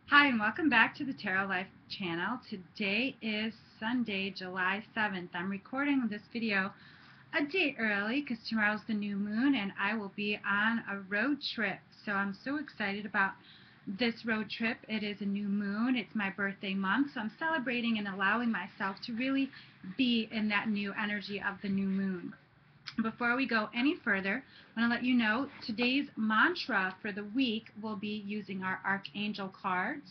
Hi, and welcome back to the Tarot Life channel. Today is Sunday, July 7th. I'm recording this video a day early because tomorrow's the new moon and I will be on a road trip. So I'm so excited about this road trip. It is a new moon. It's my birthday month, so I'm celebrating and allowing myself to really be in that new energy of the new moon. Before we go any further, I want to let you know today's mantra for the week will be using our Archangel cards,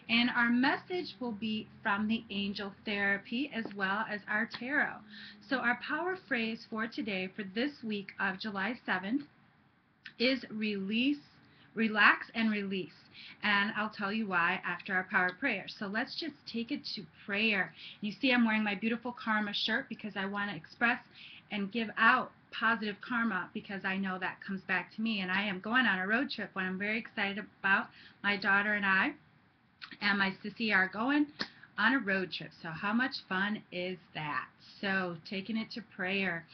and our message will be from the Angel Therapy as well as our tarot. So our power phrase for today, for this week of July 7th, is release, relax and release. And I'll tell you why after our power prayer. So let's just take it to prayer. You see I'm wearing my beautiful karma shirt because I want to express and give out positive karma because I know that comes back to me. And I am going on a road trip, what I'm very excited about. My daughter and I and my sissy are going on a road trip. So how much fun is that? So taking it to prayer.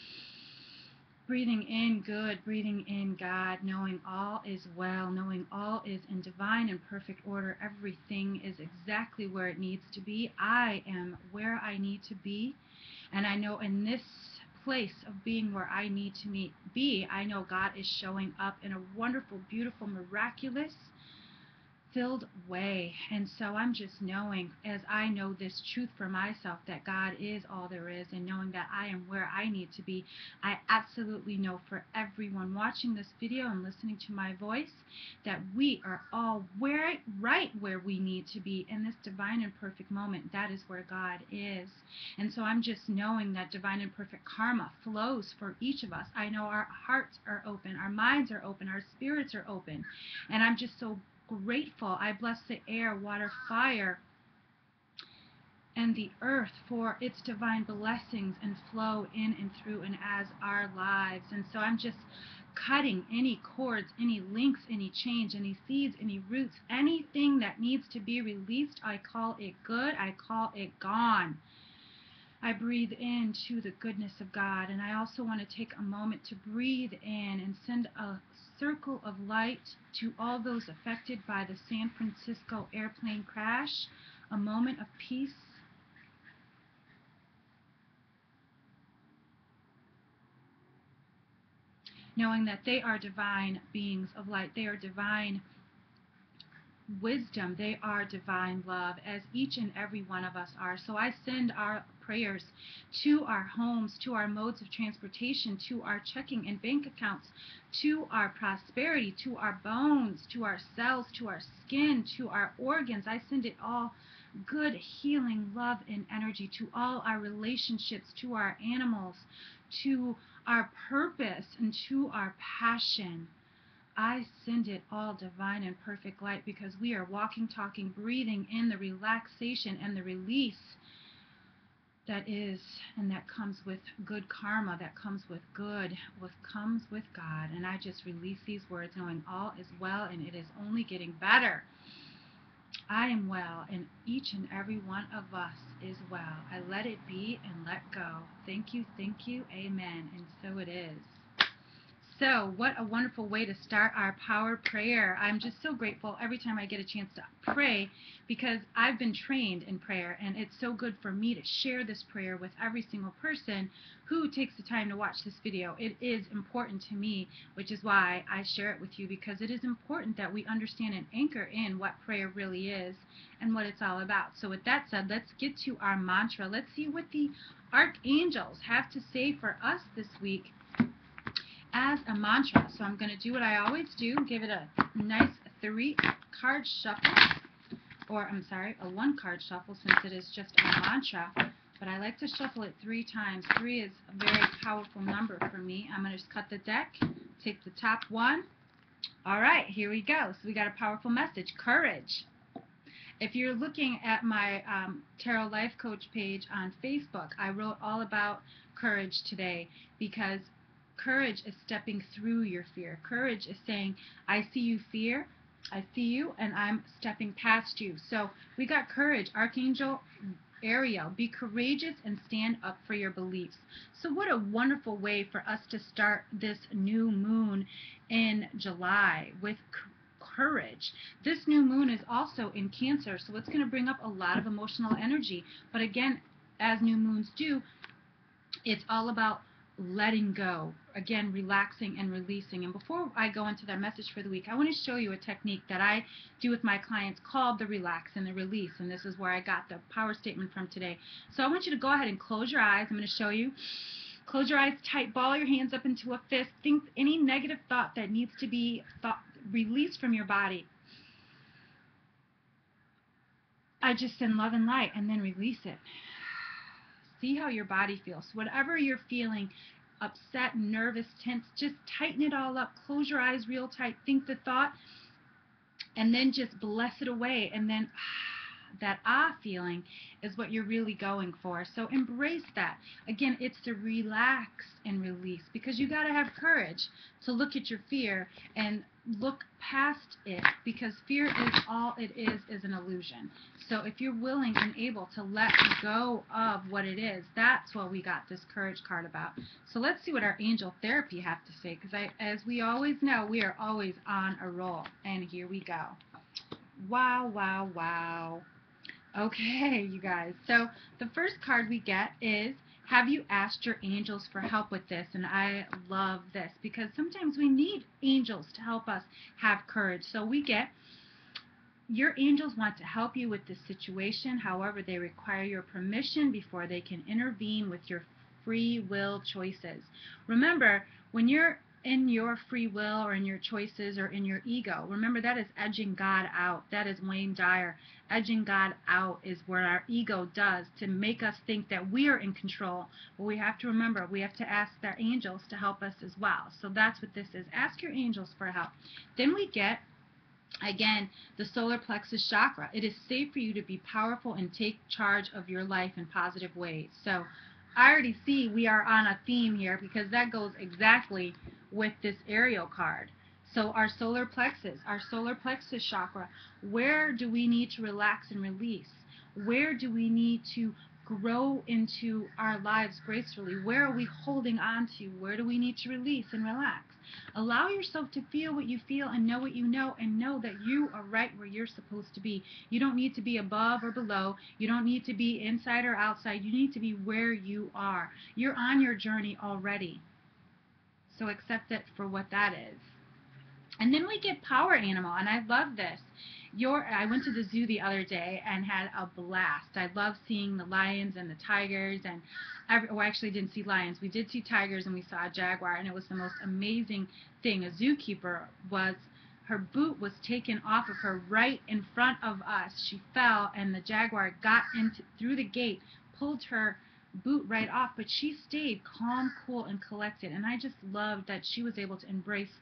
Breathing in good, breathing in God, knowing all is well, knowing all is in divine and perfect order. Everything is exactly where it needs to be. I am where I need to be, and I know in this place of being where I need to be, I know God is showing up in a wonderful, beautiful, miraculous, filled way. And so I'm just knowing, as I know this truth for myself, that God is all there is, and knowing that I am where I need to be, I absolutely know for everyone watching this video and listening to my voice that we are all right where we need to be in this divine and perfect moment. That is where God is. And so I'm just knowing that divine and perfect karma flows for each of us. I know our hearts are open, our minds are open, our spirits are open, and I'm just so grateful. I bless the air, water, fire, and the earth for its divine blessings and flow in and through and as our lives. And so I'm just cutting any cords, any links, any chains, any seeds, any roots, anything that needs to be released. I call it good. I call it gone. I breathe into the goodness of God, and I also want to take a moment to breathe in and send a circle of light to all those affected by the San Francisco airplane crash, a moment of peace. Knowing that they are divine beings of light, they are divine wisdom, they are divine love, as each and every one of us are. So I send our prayers to our homes, to our modes of transportation, to our checking and bank accounts, to our prosperity, to our bones, to our cells, to our skin, to our organs. I send it all good healing love and energy to all our relationships, to our animals, to our purpose, and to our passion. I send it all divine and perfect light because we are walking, talking, breathing in the relaxation and the release that is and that comes with good karma, that comes with good, what comes with God. And I just release these words knowing all is well and it is only getting better. I am well and each and every one of us is well. I let it be and let go. Thank you, amen. And so it is. So what a wonderful way to start our power prayer. I'm just so grateful every time I get a chance to pray because I've been trained in prayer, and it's so good for me to share this prayer with every single person who takes the time to watch this video. It is important to me, which is why I share it with you, because it is important that we understand and anchor in what prayer really is and what it's all about. So with that said, let's get to our mantra. Let's see what the archangels have to say for us this week as a mantra. So I'm going to do what I always do, give it a nice 3-card shuffle, or I'm sorry, a 1-card shuffle since it is just a mantra, but I like to shuffle it 3 times. 3 is a very powerful number for me. I'm going to just cut the deck, take the top one. All right, here we go. So we got a powerful message, courage. If you're looking at my Tarot Life Coach page on Facebook, I wrote all about courage today because courage is stepping through your fear. Courage is saying, I see you, fear, I see you, and I'm stepping past you. So we got courage. Archangel Ariel, be courageous and stand up for your beliefs. So what a wonderful way for us to start this new moon in July with courage. This new moon is also in Cancer, so it's going to bring up a lot of emotional energy. But again, as new moons do, it's all about letting go, again, relaxing and releasing. And before I go into that message for the week, I want to show you a technique that I do with my clients called the relax and the release, and this is where I got the power statement from today. So I want you to go ahead and close your eyes. I'm going to show you. Close your eyes tight, ball your hands up into a fist. Think any negative thought that needs to be released from your body. I just send love and light, and then release it. See how your body feels. Whatever you're feeling, upset, nervous, tense, just tighten it all up. Close your eyes real tight. Think the thought, and then just bless it away. And then that feeling is what you're really going for. So embrace that. Again, it's to relax and release, because you got to have courage to look at your fear and look past it, because fear is all it is an illusion. So if you're willing and able to let go of what it is, that's what we got this courage card about. So let's see what our angel therapy have to say, because as we always know, we are always on a roll. And here we go. Wow, wow, wow. Okay, you guys. So the first card we get is, have you asked your angels for help with this? And I love this, because sometimes we need angels to help us have courage. So we get, your angels want to help you with this situation. However, they require your permission before they can intervene with your free will choices. Remember, when you're in your free will or in your choices or in your ego, remember that is edging God out. That is Wayne Dyer. Edging God out is what our ego does to make us think that we are in control. But we have to remember, we have to ask our angels to help us as well. So that's what this is. Ask your angels for help. Then we get, again, the solar plexus chakra. It is safe for you to be powerful and take charge of your life in positive ways. So I already see we are on a theme here, because that goes exactly with this Ariel card. So our solar plexus chakra, where do we need to relax and release? Where do we need to grow into our lives gracefully? Where are we holding on to? Where do we need to release and relax? Allow yourself to feel what you feel and know what you know, and know that you are right where you're supposed to be. You don't need to be above or below. You don't need to be inside or outside. You need to be where you are. You're on your journey already. So accept it for what that is. And then we get power animal, and I love this. I went to the zoo the other day and had a blast. I love seeing the lions and the tigers, and well, actually didn't see lions. We did see tigers, and we saw a jaguar, and it was the most amazing thing. A zookeeper her boot was taken off of her right in front of us. She fell, and the jaguar got through the gate, pulled her boot right off, but she stayed calm, cool, and collected. And I just loved that she was able to embrace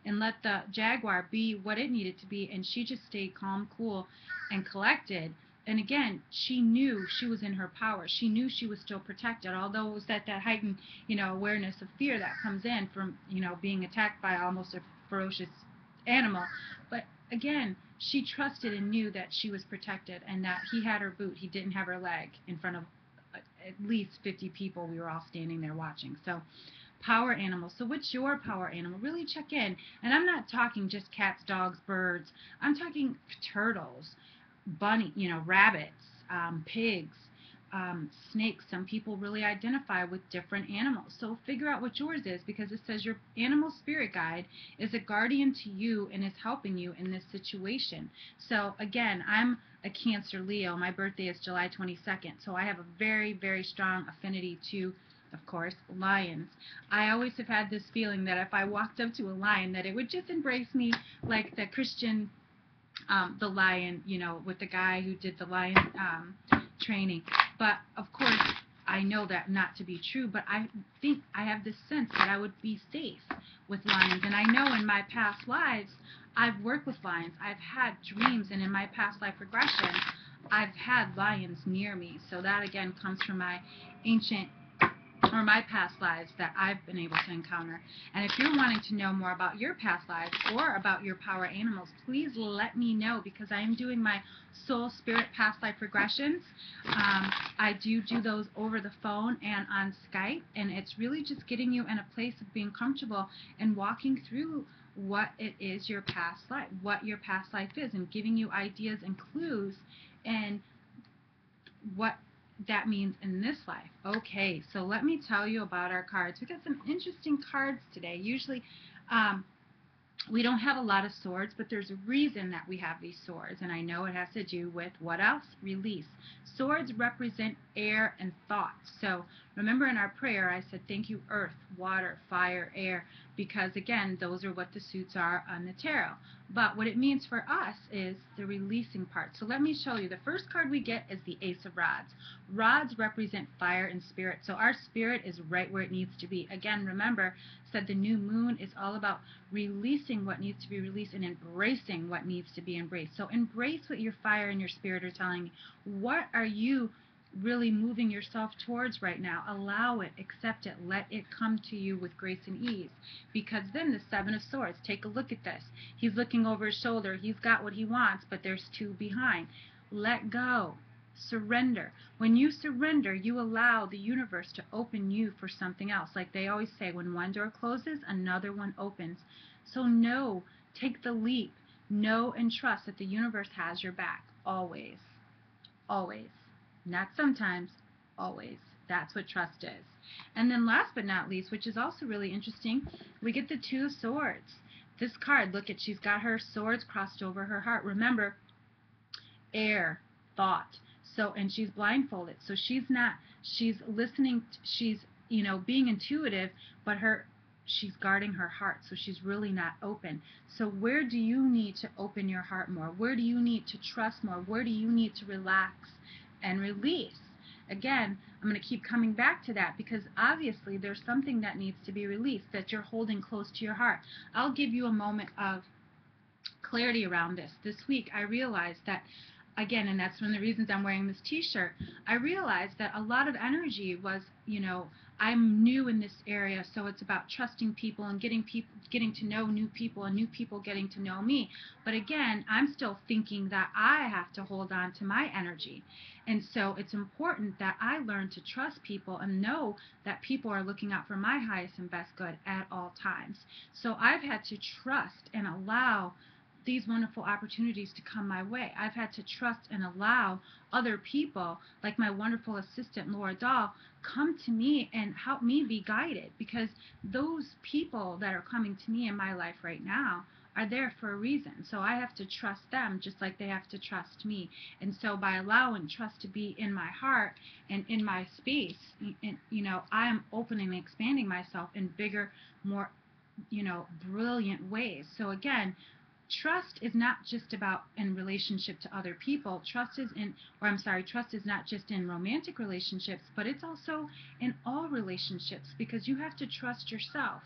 and let the jaguar be what it needed to be, and she just stayed calm, cool, and collected. And again, she knew she was in her power. She knew she was still protected, although it was that heightened, awareness of fear that comes in from, being attacked by almost a ferocious animal. But again, she trusted and knew that she was protected, and that he had her boot. He didn't have her leg in front of at least 50 people. We were all standing there watching. So power animal. So what's your power animal? Really check in. And I'm not talking just cats, dogs, birds. I'm talking turtles, rabbits, pigs, snakes. Some people really identify with different animals. So figure out what yours is, because it says your animal spirit guide is a guardian to you and is helping you in this situation. So again, I'm a Cancer Leo. My birthday is July 22nd. So I have a very, very strong affinity to, of course, lions. I always have had this feeling that if I walked up to a lion, that it would just embrace me, like the Christian, the lion, with the guy who did the lion training. But of course, I know that not to be true, but I think I have this sense that I would be safe with lions. And I know in my past lives, I've worked with lions. I've had dreams, and in my past life regression, I've had lions near me. So that again comes from my ancient or my past lives that I've been able to encounter. And if you're wanting to know more about your past lives or about your power animals, please let me know, because I am doing my soul spirit past life regressions. I do those over the phone and on Skype, and it's really just getting you in a place of being comfortable and walking through what it is your past life, what your past life is, and giving you ideas and clues and what that means in this life. Okay, so let me tell you about our cards. We got some interesting cards today. Usually, um, we don't have a lot of swords, but there's a reason that we have these swords, and I know it has to do with what else? Release. Swords represent air and thought. So remember in our prayer I said thank you earth, water, fire, air, because again those are what the suits are on the tarot. But what it means for us is the releasing part. So let me show you. The first card we get is the Ace of Rods. Rods represent fire and spirit. So our spirit is right where it needs to be. Again, remember, said the new moon is all about releasing what needs to be released and embracing what needs to be embraced. So embrace what your fire and your spirit are telling you. What are you really moving yourself towards right now? Allow it, accept it, let it come to you with grace and ease. Because then the Seven of Swords, take a look at this. He's looking over his shoulder. He's got what he wants, but there's two behind. Let go. Surrender. When you surrender, you allow the universe to open you for something else. Like they always say, when one door closes, another one opens. So know, take the leap. Know and trust that the universe has your back. Always. Always. Not sometimes. Always. That's what trust is. And then last but not least, which is also really interesting, we get the Two of Swords. This card, look at, she's got her swords crossed over her heart. Remember, air, thought. So, and she's blindfolded. So she's listening, she's, being intuitive, but she's guarding her heart. So she's really not open. So where do you need to open your heart more? Where do you need to trust more? Where do you need to relax and release? Again, I'm going to keep coming back to that because obviously there's something that needs to be released that you're holding close to your heart. I'll give you a moment of clarity around this. This week I realized that, again, and that's one of the reasons I'm wearing this t-shirt, I realized that a lot of energy was, I'm new in this area, so it's about trusting people and getting to know new people and new people getting to know me. But again, I'm still thinking that I have to hold on to my energy. And so it's important that I learn to trust people and know that people are looking out for my highest and best good at all times. So I've had to trust and allow these wonderful opportunities to come my way. I've had to trust and allow other people, like my wonderful assistant Laura Dahl, come to me and help me be guided, because those people that are coming to me in my life right now are there for a reason. So I have to trust them just like they have to trust me. And so by allowing trust to be in my heart and in my space, I am opening and expanding myself in bigger, more, brilliant ways. So again, trust is not just about in relationship to other people. Trust is not just in romantic relationships, but it's also in all relationships, because you have to trust yourself.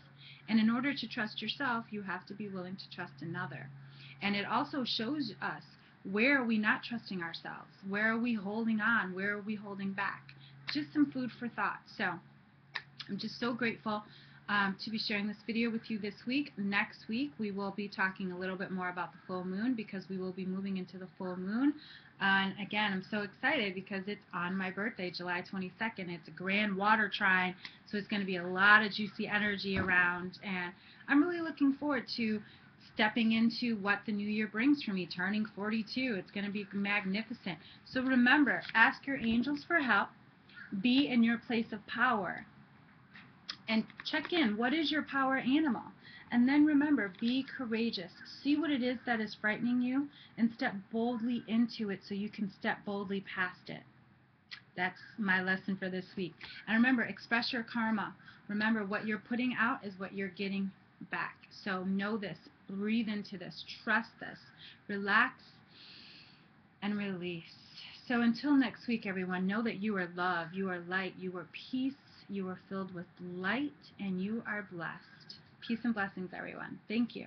And in order to trust yourself, you have to be willing to trust another. And it also shows us, where are we not trusting ourselves? Where are we holding on? Where are we holding back? Just some food for thought. So I'm just so grateful to be sharing this video with you this week. Next week we will be talking a little bit more about the full moon, because we will be moving into the full moon. And again, I'm so excited because it's on my birthday, July 22nd. It's a grand water trine, so it's going to be a lot of juicy energy around, and I'm really looking forward to stepping into what the new year brings for me, turning 42. It's going to be magnificent. So remember, ask your angels for help, be in your place of power, and check in. What is your power animal? And then remember, be courageous. See what it is that is frightening you and step boldly into it so you can step boldly past it. That's my lesson for this week. And remember, express your karma. Remember, what you're putting out is what you're getting back. So know this. Breathe into this. Trust this. Relax and release. So until next week, everyone, know that you are love, you are light, you are peace, you are filled with light, and you are blessed. Peace and blessings, everyone. Thank you.